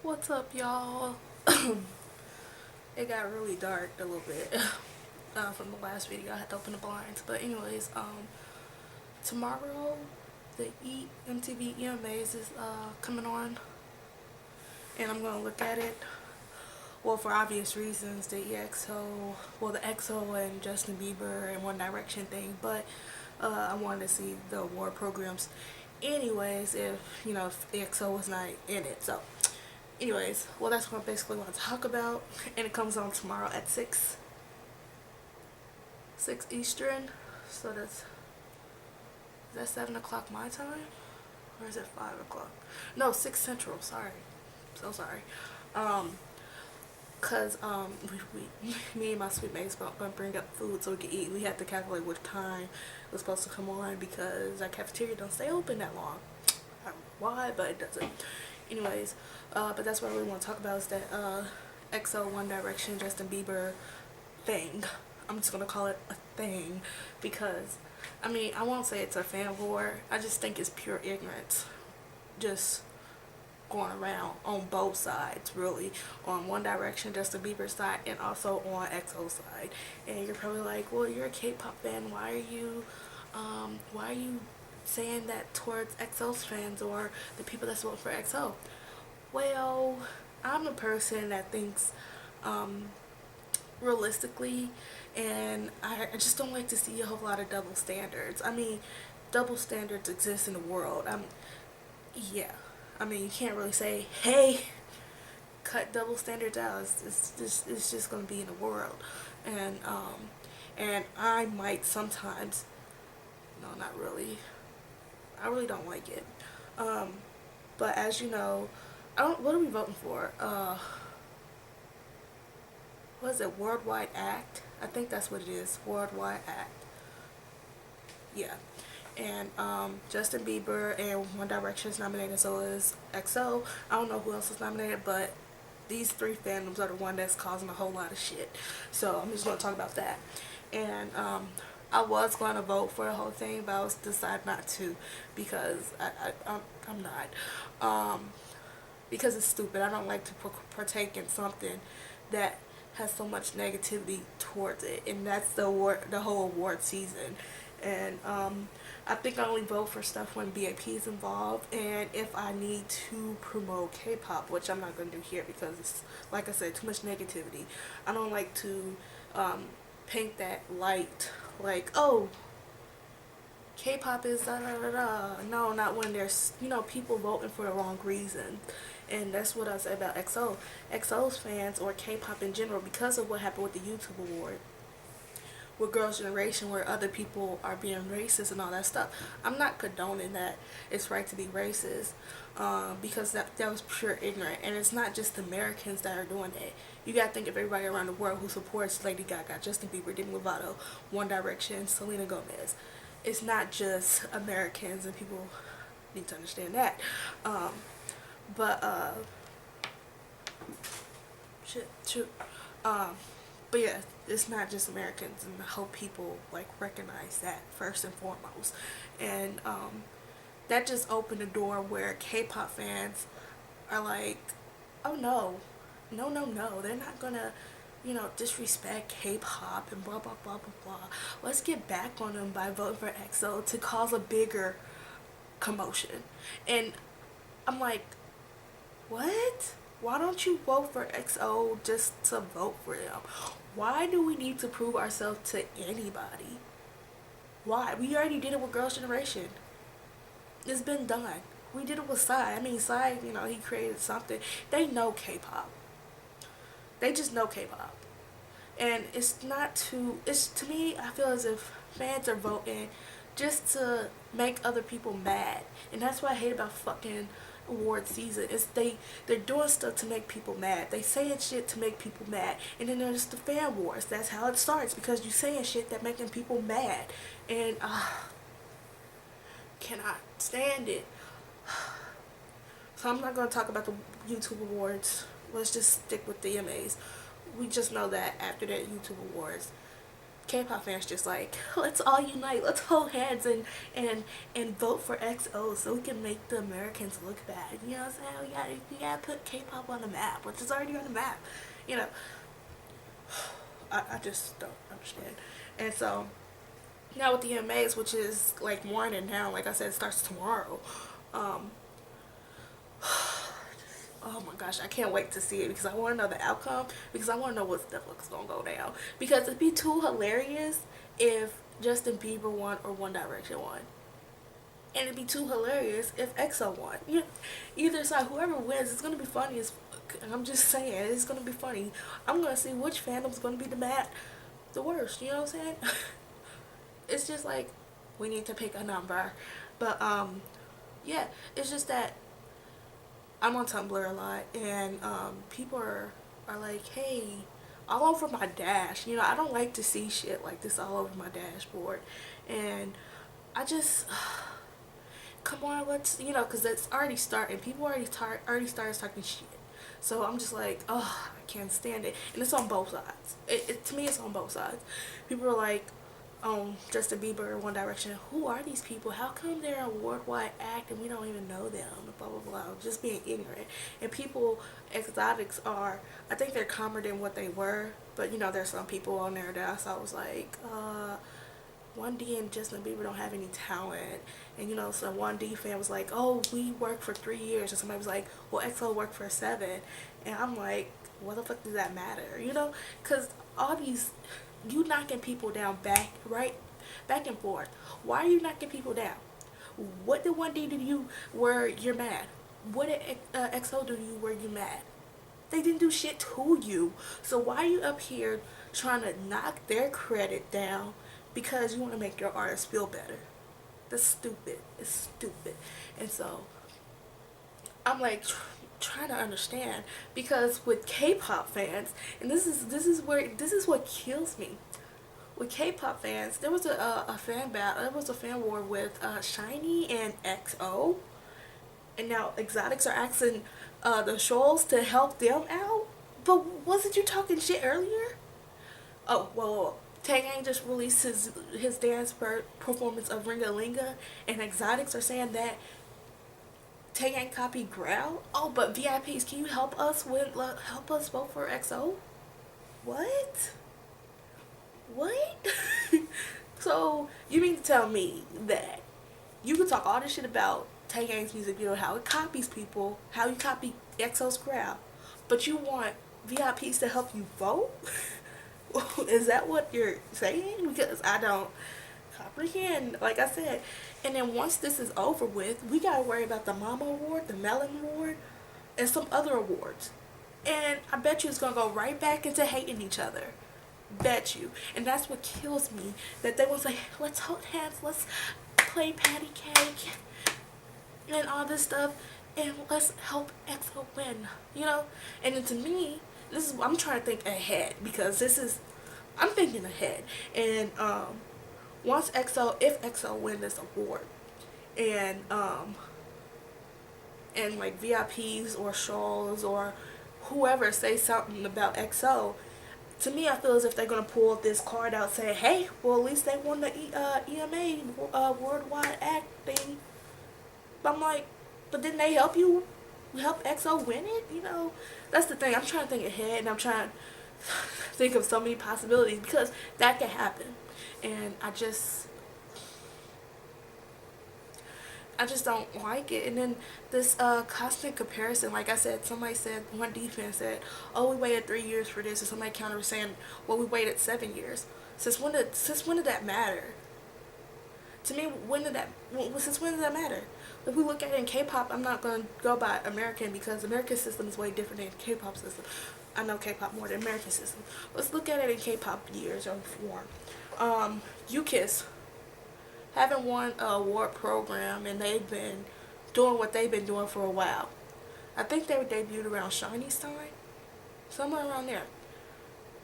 What's up, y'all? It got really dark a little bit from the last video. I had to open the blinds, but anyways, tomorrow the MTV EMAs is coming on, and I'm gonna look at it. Well, for obvious reasons, the EXO, well, the EXO and Justin Bieber and One Direction thing, but I wanted to see the award programs anyways if if EXO was not in it. So anyways, well, that's what I basically want to talk about, and it comes on tomorrow at 6 Eastern. So is that 7 o'clock my time, or is it 5 o'clock? No, 6 Central. Sorry, so sorry. Cause me and my sweet mates gonna bring up food so we can eat. We had to calculate which time it was supposed to come on because our cafeteria don't stay open that long. I don't know why, but it doesn't. Anyways, but that's what I really want to talk about is that EXO, One Direction, Justin Bieber thing. I'm just gonna call it a thing because I mean I won't say it's a fan war. I just think it's pure ignorance. Just going around on both sides, really, on One Direction, Justin Bieber's side, and also on EXO's side. And you're probably like, well, you're a K-pop fan. Why are you saying that towards EXO's fans or the people that vote for EXO? Well, I'm a person that thinks realistically, and I just don't like to see a whole lot of double standards. I mean, double standards exist in the world. Yeah. I mean, you can't really say, hey, cut double standards out. It's just gonna be in the world, and I might sometimes, no, not really. I really don't like it. But as you know, I don't. What are we voting for? What is it? Worldwide Act? I think that's what it is. Worldwide Act. Yeah. And Justin Bieber and One Direction is nominated, so is EXO. I don't know who else is nominated, but these three fandoms are the one that's causing a whole lot of shit. So I'm just going to talk about that. And I was going to vote for the whole thing, but I was decided not to because I'm not. Because it's stupid. I don't like to partake in something that has so much negativity towards it, and that's the whole award season. And I think I only vote for stuff when BAP is involved, and if I need to promote K-pop, which I'm not going to do here because it's, like I said, too much negativity. I don't like to paint that light like, oh, K-pop is da da da da. No, not when there's people voting for the wrong reason. And that's what I say about EXO. EXO's fans, or K-pop in general, because of what happened with the YouTube award with Girls' Generation, where other people are being racist and all that stuff. I'm not condoning that it's right to be racist, because that was pure ignorant, and it's not just Americans that are doing it. You gotta think of everybody around the world who supports Lady Gaga, Justin Bieber, Demi Lovato, One Direction, Selena Gomez. It's not just Americans, and people need to understand that. But shoot. But yeah, it's not just Americans, and I hope people like recognize that first and foremost. And that just opened the door where K-pop fans are like, oh no, no, they're not gonna disrespect K-pop and blah blah blah blah blah. Let's get back on them by voting for EXO to cause a bigger commotion. And I'm like, what? Why don't you vote for EXO just to vote for them? Why do we need to prove ourselves to anybody? Why? We already did it with Girls' Generation. It's been done. We did it with Psy. I mean, Psy, he created something. They know K-pop. They just know K-pop. And it's to me, I feel as if fans are voting just to make other people mad. And that's what I hate about fucking award season. Is they're doing stuff to make people mad. They saying shit to make people mad. And then there's the fan wars. That's how it starts, because you saying shit that making people mad. And cannot stand it. So I'm not going to talk about the YouTube awards. Let's just stick with the EMAs. We just know that after that YouTube awards, K-pop fans just like, let's all unite, let's hold hands and vote for EXO so we can make the Americans look bad. You know what I'm saying? We gotta put K-pop on the map, which is already on the map. You know, I just don't understand. And so now with the EMAs, which is like winding down, like I said, it starts tomorrow. Um, oh my gosh, I can't wait to see it because I want to know the outcome, because I want to know what the fuck's gonna go down. Because it'd be too hilarious if Justin Bieber won or One Direction won. And it'd be too hilarious if EXO won. You know, either side, whoever wins, it's gonna be funny as fuck. I'm just saying, it's gonna be funny. I'm gonna see which fandom's gonna be the worst. You know what I'm saying? It's just like, we need to pick a number. But yeah, it's just that I'm on Tumblr a lot, and people are like, hey, all over my dash. You know, I don't like to see shit like this all over my dashboard. And I just, come on, let's, you know, because it's already starting. People already started talking shit. So I'm just like, oh, I can't stand it. And it's on both sides. To me, it's on both sides. People are like, Justin Bieber, One Direction, who are these people? How come they're a worldwide act and we don't even know them? Blah, blah, blah. Just being ignorant. And people, exotics are, I think they're calmer than what they were. But, you know, there's some people on there that I saw was like, 1D and Justin Bieber don't have any talent. And, you know, some 1D fan was like, oh, we worked for 3 years. And somebody was like, well, EXO worked for 7. And I'm like, what the fuck does that matter? You know? Because all these, you knocking people down back and forth. Why are you knocking people down? What did 1D do you where you're mad? What did EXO do you where you mad? They didn't do shit to you. So why are you up here trying to knock their credit down because you want to make your artist feel better? That's stupid. It's stupid. And so I'm like trying to understand, because with K-pop fans, and this is what kills me. With K-pop fans, there was a fan battle. There was a fan war with SHINee and EXO, and now exotics are asking the Shoals to help them out. But wasn't you talking shit earlier? Oh, well, Taeyang just released his dance performance of Ringa Linga, and exotics are saying that Taeyang copied Growl. Oh, but VIPs, can you help us vote for EXO? What? What? So you mean to tell me that you could talk all this shit about Taeyang's music video, how it copies people, how you copy EXO's Growl, but you want VIPs to help you vote? Is that what you're saying? Because I don't comprehend, like I said. And then once this is over with, we gotta worry about the Mama Award, the Melon Award, and some other awards. And I bet you it's gonna go right back into hating each other. Bet you. And that's what kills me, that they will say, let's hold hands, let's play patty cake and all this stuff, and let's help EXO win, you know? And then to me, I'm trying to think ahead, because I'm thinking ahead. And if EXO win this award, and like VIPs or Shoals or whoever say something about EXO, to me, I feel as if they're gonna pull this card out, saying, "Hey, well, at least they won the EMA worldwide act thing." But I'm like, but didn't they help EXO win it? You know, that's the thing. I'm trying to think ahead, and I'm trying to think of so many possibilities, because that could happen, and I just don't like it. And then this constant comparison, like I said, somebody said, one defense said, oh, we waited 3 years for this, and somebody counter was saying, well, we waited 7 years. Since when did that matter? To me, since when did that matter? If we look at it in K-pop, I'm not going to go by American, because American system is way different than K-pop system. I know K-pop more than American system. Let's look at it in K-pop years or form. UKISS haven't won an award program, and they've been doing what they've been doing for a while. I think they were debuted around SHINee's time, somewhere around there.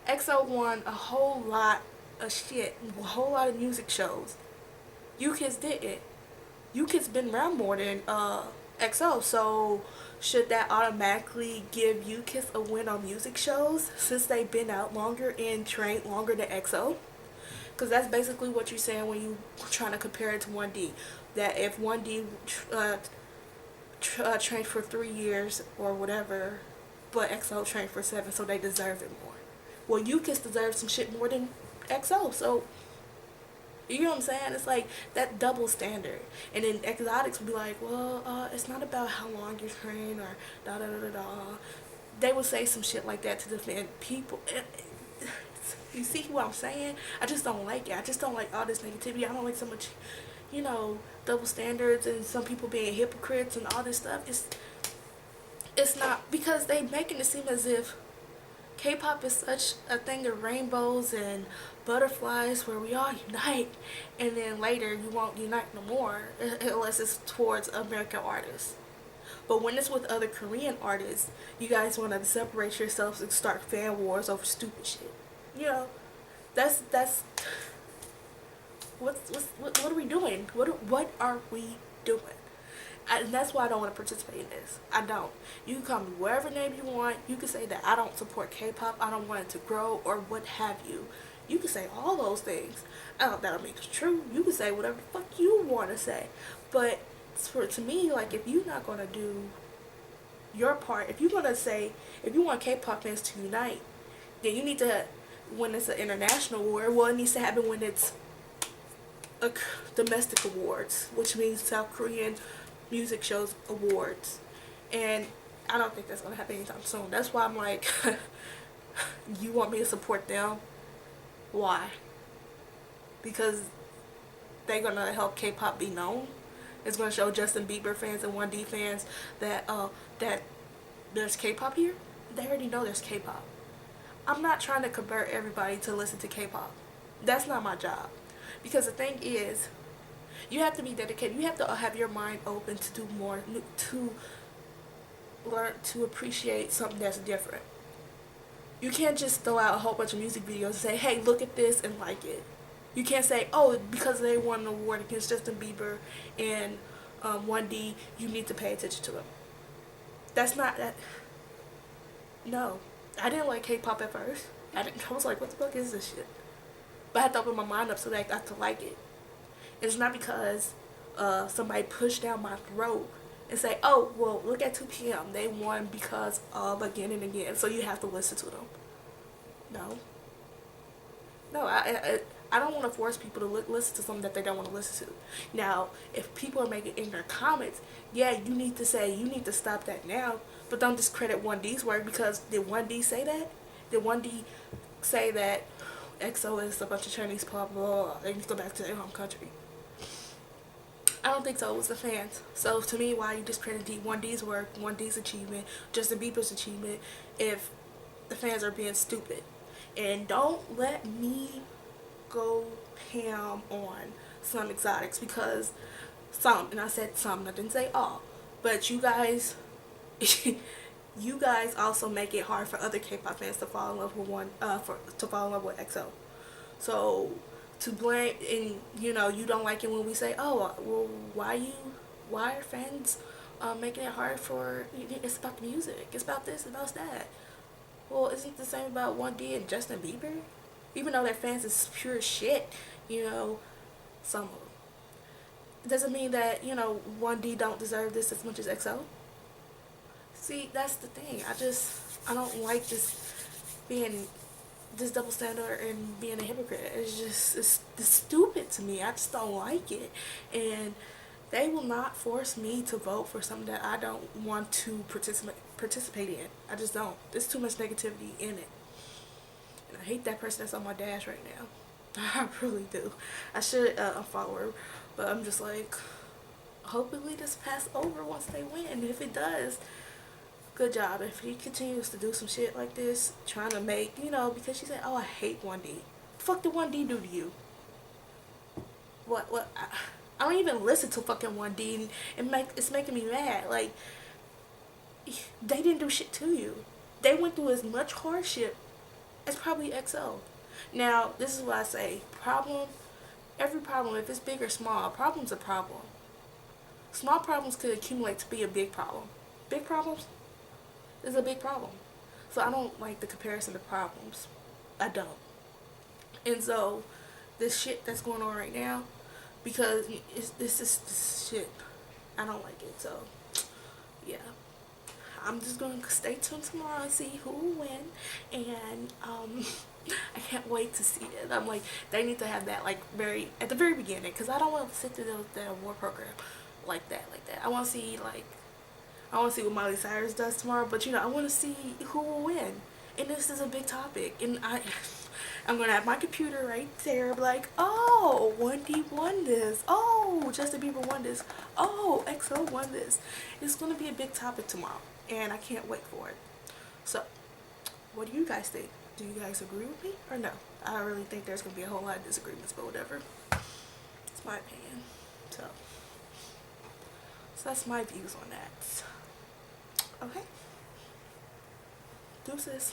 EXO won a whole lot of shit, a whole lot of music shows. UKISS didn't. UKISS been around more than EXO, so should that automatically give UKISS a win on music shows, since they've been out longer and trained longer than EXO? Because that's basically what you're saying when you trying to compare it to 1D. That if 1D trained for 3 years or whatever, but EXO trained for 7, so they deserve it more. Well, you kids deserve some shit more than EXO, so you know what I'm saying? It's like that double standard. And then exotics would be like, well, it's not about how long you train or da da da da da. They would say some shit like that to defend people. You see what I'm saying? I just don't like it. I just don't like all this negativity. I don't like so much, double standards and some people being hypocrites and all this stuff. It's not, because they making it seem as if K-pop is such a thing of rainbows and butterflies where we all unite, and then later you won't unite no more unless it's towards American artists. But when it's with other Korean artists, you guys want to separate yourselves and start fan wars over stupid shit. You know, that's what are we doing? What are we doing? And that's why I don't want to participate in this. I don't. You can call me whatever name you want. You can say that I don't support K-pop, I don't want it to grow, or what have you. You can say all those things. I don't that make it true. You can say whatever the fuck you want to say. But to me, like, if you're not going to do your part, if you're going to say, if you want K-pop fans to unite, then you need to, when it's an international war, well, it needs to happen when it's a domestic awards, which means South Korean music shows awards. And I don't think that's going to happen anytime soon. That's why I'm like, you want me to support them? Why? Because they're going to help K-pop be known. It's going to show Justin Bieber fans and 1D fans that that there's K-pop here. They already know there's K-pop. I'm not trying to convert everybody to listen to K-pop. That's not my job. Because the thing is, you have to be dedicated. You have to have your mind open to do more, to learn, to appreciate something that's different. You can't just throw out a whole bunch of music videos and say, hey, look at this and like it. You can't say, oh, because they won an award against Justin Bieber and 1D, you need to pay attention to them. That's not that. No. I didn't like K-pop at first. I was like, what the fuck is this shit? But I had to open my mind up so that I got to like it. It's not because somebody pushed down my throat and say, oh, well, look at 2PM. They won because of again and again, so you have to listen to them. No. No, I don't want to force people to listen to something that they don't want to listen to. Now, if people are making ignorant comments, yeah, you need to stop that now, but don't discredit 1D's work, because did 1D say that? Did 1D say that EXO is a bunch of Chinese pop, blah, blah, blah, they need to go back to their home country? I don't think so. It was the fans. So to me, why you discredit 1D's work, 1D's achievement, Justin Bieber's achievement, if the fans are being stupid? And don't let me go ham on some exotics, because some, and I said some, I didn't say all, but you guys you guys also make it hard for other K-pop fans to fall in love with to fall in love with EXO. So to blame, and you don't like it when we say, oh, well, why are fans making it hard for, it's about the music, it's about this, it's about that. Well, isn't the same about 1D and Justin Bieber? Even though their fans is pure shit, some of them. It doesn't mean that, 1D don't deserve this as much as EXO. See, that's the thing. I don't like this double standard and being a hypocrite. It's stupid to me. I just don't like it. And they will not force me to vote for something that I don't want to participate in. I just don't. There's too much negativity in it. And I hate that person that's on my dash right now. I really do. I should unfollow her, but I'm just like, hopefully this pass over once they win. And if it does, good job. If he continues to do some shit like this, trying to make, because she said, oh, I hate 1D. The fuck did 1D do to you? What? I don't even listen to fucking 1D, and it's making me mad. Like, they didn't do shit to you. They went through as much hardship as probably EXO. Now, this is what I say. Every problem, if it's big or small, a problem's a problem. Small problems could accumulate to be a big problem. Big problems is a big problem. So I don't like the comparison of problems. I don't. And so, this shit that's going on right now, because this is this shit. I don't like it. So yeah, I'm just gonna stay tuned tomorrow and see who will win, and I can't wait to see it. I'm like, they need to have that like very at the very beginning, because I don't want to sit through the award program like that. I want to see like, I want to see what Miley Cyrus does tomorrow, but you know, I want to see who will win. And this is a big topic, and I'm gonna have my computer right there, like, oh, 1D won this, oh, Justin Bieber won this, oh, EXO won this. It's gonna be a big topic tomorrow, and I can't wait for it. So, what do you guys think? Do you guys agree with me or no? I really think there's gonna be a whole lot of disagreements, but whatever. It's my opinion. So that's my views on that. Okay. Deuces.